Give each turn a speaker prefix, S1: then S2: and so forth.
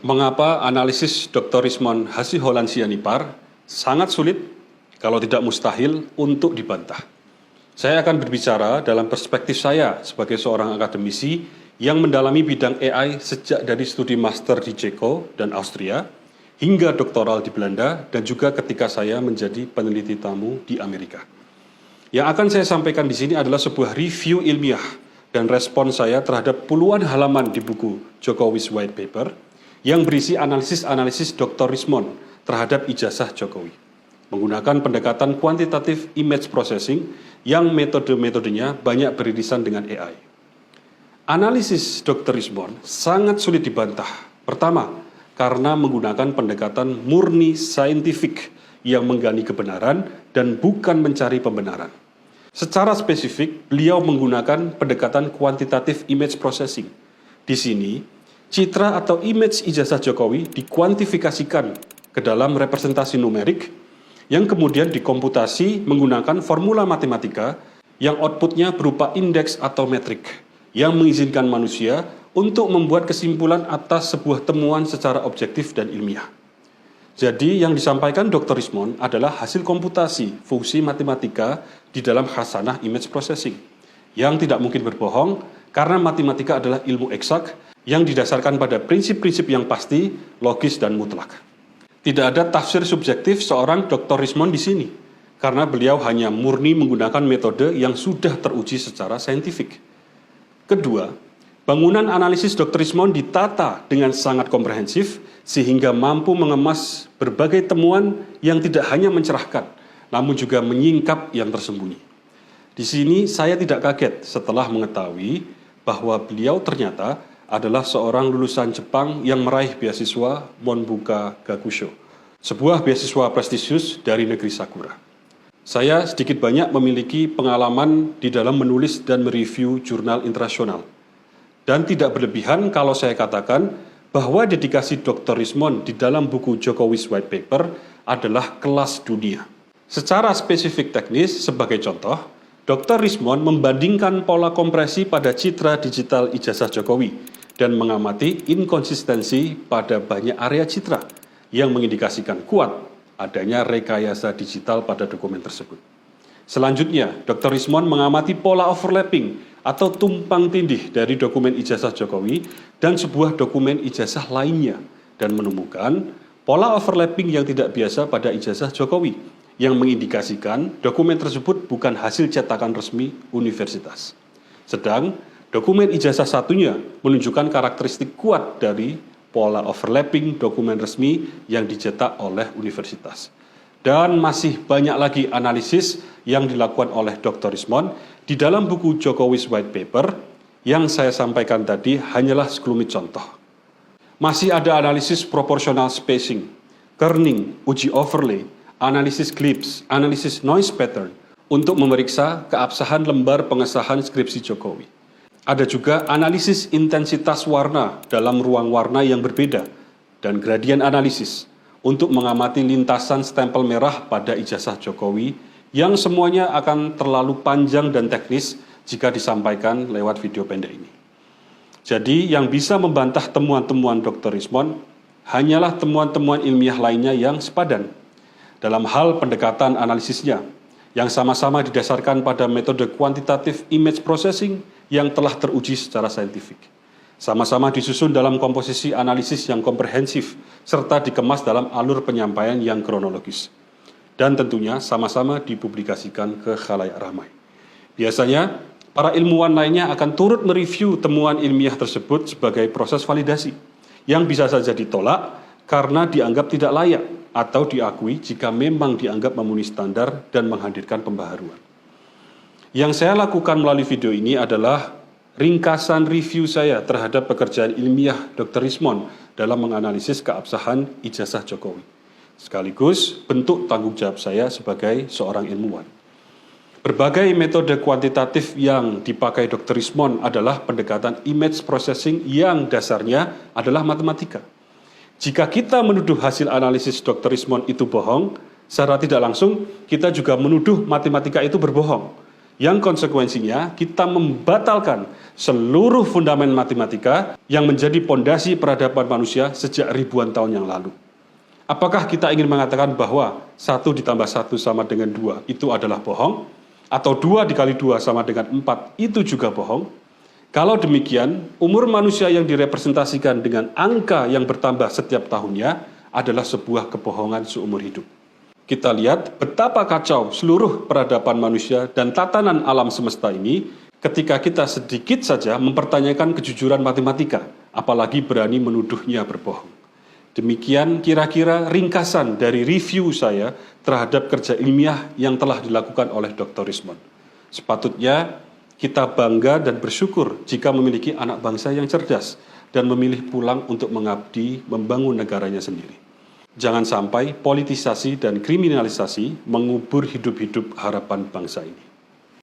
S1: Mengapa analisis Dr. Rismond Hassiholan-Sianipar sangat sulit, kalau tidak mustahil, untuk dibantah? Saya akan berbicara dalam perspektif saya sebagai seorang akademisi yang mendalami bidang AI sejak dari studi master di Ceko dan Austria, hingga doktoral di Belanda, dan juga ketika saya menjadi peneliti tamu di Amerika. Yang akan saya sampaikan di sini adalah sebuah review ilmiah dan respon saya terhadap puluhan halaman di buku Jokowi's White Paper, yang berisi analisis-analisis Dr. Rismond terhadap ijazah Jokowi, menggunakan pendekatan kuantitatif image processing yang metode-metodenya banyak beririsan dengan AI. Analisis Dr. Rismond sangat sulit dibantah. Pertama, karena menggunakan pendekatan murni saintifik yang menggali kebenaran dan bukan mencari pembenaran. Secara spesifik, beliau menggunakan pendekatan kuantitatif image processing. Di sini, citra atau image ijazah Jokowi dikuantifikasikan ke dalam representasi numerik yang kemudian dikomputasi menggunakan formula matematika yang outputnya berupa indeks atau metrik yang mengizinkan manusia untuk membuat kesimpulan atas sebuah temuan secara objektif dan ilmiah. Jadi yang disampaikan Dr. Rismond adalah hasil komputasi fungsi matematika di dalam khasanah image processing yang tidak mungkin berbohong karena matematika adalah ilmu eksak yang didasarkan pada prinsip-prinsip yang pasti, logis, dan mutlak. Tidak ada tafsir subjektif seorang Dr. Rismond di sini, karena beliau hanya murni menggunakan metode yang sudah teruji secara saintifik. Kedua, bangunan analisis Dr. Rismond ditata dengan sangat komprehensif, sehingga mampu mengemas berbagai temuan yang tidak hanya mencerahkan, namun juga menyingkap yang tersembunyi. Di sini saya tidak kaget setelah mengetahui bahwa beliau ternyata adalah seorang lulusan Jepang yang meraih beasiswa Monbuka Gakusho, sebuah beasiswa prestisius dari negeri Sakura. Saya sedikit banyak memiliki pengalaman di dalam menulis dan mereview jurnal internasional. Dan tidak berlebihan kalau saya katakan bahwa dedikasi Dr. Rismond di dalam buku Jokowi's White Paper adalah kelas dunia. Secara spesifik teknis, sebagai contoh, Dr. Rismond membandingkan pola kompresi pada citra digital ijazah Jokowi dan mengamati inkonsistensi pada banyak area citra yang mengindikasikan kuat adanya rekayasa digital pada dokumen tersebut. Selanjutnya, Dr. Rismond mengamati pola overlapping atau tumpang tindih dari dokumen ijazah Jokowi dan sebuah dokumen ijazah lainnya dan menemukan pola overlapping yang tidak biasa pada ijazah Jokowi yang mengindikasikan dokumen tersebut bukan hasil cetakan resmi universitas. Sedang dokumen ijazah satunya menunjukkan karakteristik kuat dari pola overlapping dokumen resmi yang dicetak oleh universitas. Dan masih banyak lagi analisis yang dilakukan oleh Dr. Rismond di dalam buku Jokowi's White Paper yang saya sampaikan tadi hanyalah sekelumit contoh. Masih ada analisis proportional spacing, kerning, uji overlay, analisis clips, analisis noise pattern untuk memeriksa keabsahan lembar pengesahan skripsi Jokowi. Ada juga analisis intensitas warna dalam ruang warna yang berbeda dan gradien analisis untuk mengamati lintasan stempel merah pada ijazah Jokowi yang semuanya akan terlalu panjang dan teknis jika disampaikan lewat video pendek ini. Jadi yang bisa membantah temuan-temuan Dr. Rismond hanyalah temuan-temuan ilmiah lainnya yang sepadan dalam hal pendekatan analisisnya yang sama-sama didasarkan pada metode kuantitatif image processing yang telah teruji secara saintifik. Sama-sama disusun dalam komposisi analisis yang komprehensif, serta dikemas dalam alur penyampaian yang kronologis. Dan tentunya sama-sama dipublikasikan ke khalayak ramai. Biasanya, para ilmuwan lainnya akan turut mereview temuan ilmiah tersebut sebagai proses validasi, yang bisa saja ditolak karena dianggap tidak layak atau diakui jika memang dianggap memenuhi standar dan menghadirkan pembaharuan. Yang saya lakukan melalui video ini adalah ringkasan review saya terhadap pekerjaan ilmiah Dr. Rismond dalam menganalisis keabsahan ijazah Jokowi, sekaligus bentuk tanggung jawab saya sebagai seorang ilmuwan. Berbagai metode kuantitatif yang dipakai Dr. Rismond adalah pendekatan image processing yang dasarnya adalah matematika. Jika kita menuduh hasil analisis Dr. Rismond itu bohong, secara tidak langsung kita juga menuduh matematika itu berbohong. yang konsekuensinya kita membatalkan seluruh fundament matematika yang menjadi pondasi peradaban manusia sejak ribuan tahun yang lalu. Apakah kita ingin mengatakan bahwa 1 ditambah 1 sama dengan 2 itu adalah bohong? Atau 2 dikali 2 sama dengan 4 itu juga bohong? Kalau demikian, umur manusia yang direpresentasikan dengan angka yang bertambah setiap tahunnya adalah sebuah kebohongan seumur hidup. Kita lihat betapa kacau seluruh peradaban manusia dan tatanan alam semesta ini ketika kita sedikit saja mempertanyakan kejujuran matematika, apalagi berani menuduhnya berbohong. Demikian kira-kira ringkasan dari review saya terhadap kerja ilmiah yang telah dilakukan oleh Dr. Rismond. Sepatutnya kita bangga dan bersyukur jika memiliki anak bangsa yang cerdas dan memilih pulang untuk mengabdi membangun negaranya sendiri. Jangan sampai politisasi dan kriminalisasi mengubur hidup-hidup harapan bangsa ini.